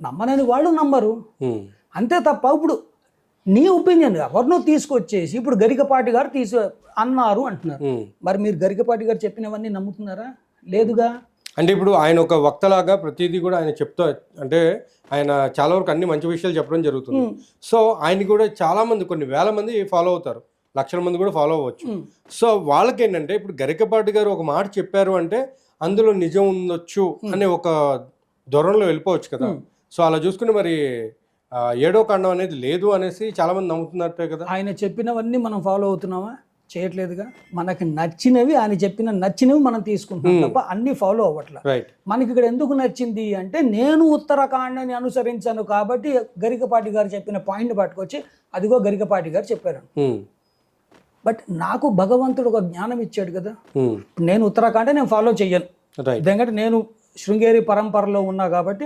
నమ్మనని వాళ్ళు నమ్మరు, అంతే తప్ప. ఇప్పుడు నీ ఒపీనియన్ ఎవరినో తీసుకొచ్చేసి ఇప్పుడు గరికపాటి గారు అన్నారు అంటున్నారు. మరి మీరు గరికపాటి గారు చెప్పినవన్నీ నమ్ముతున్నారా? లేదుగా. అంటే ఇప్పుడు ఆయన ఒక వక్తలాగా ప్రతిదీ కూడా ఆయన చెప్తా, అంటే ఆయన చాలా వరకు అన్ని మంచి విషయాలు చెప్పడం జరుగుతుంది. సో ఆయన కూడా చాలా మంది, కొన్ని వేల మంది ఫాలో అవుతారు, లక్షల మంది కూడా ఫాలో అవ్వచ్చు. సో వాళ్ళకి ఏంటంటే ఇప్పుడు గరికపాటి గారు ఒక మాట చెప్పారు అంటే అందులో నిజం ఉండొచ్చు అనే ఒక ధోరణిలో వెళ్ళిపోవచ్చు కదా. సో అలా చూసుకుని మరి 7వ కాండం అనేది లేదు అనేసి చాలా మంది నమ్ముతున్నట్టే కదా. ఆయన చెప్పినవన్నీ మనం ఫాలో అవుతున్నామా? చేయట్లేదుగా. మనకి నచ్చినవి మనం తీసుకుంటున్నాం తప్ప అన్ని ఫాలో అవ్వట్లేదు. రైట్. మనకి ఇక్కడ ఎందుకు నచ్చింది అంటే నేను ఉత్తరాఖండ్ని అనుసరించాను కాబట్టి గరికపాటి గారు చెప్పిన పాయింట్ పట్టుకొచ్చి అదిగో గరికపాటి గారు చెప్పారు. బట్ నాకు భగవంతుడు ఒక జ్ఞానం ఇచ్చాడు కదా. నేను ఉత్తరాఖండ్ నేను ఫాలో చెయ్యను, ఎందుకంటే నేను శృంగేరి పరంపరలో ఉన్నా కాబట్టి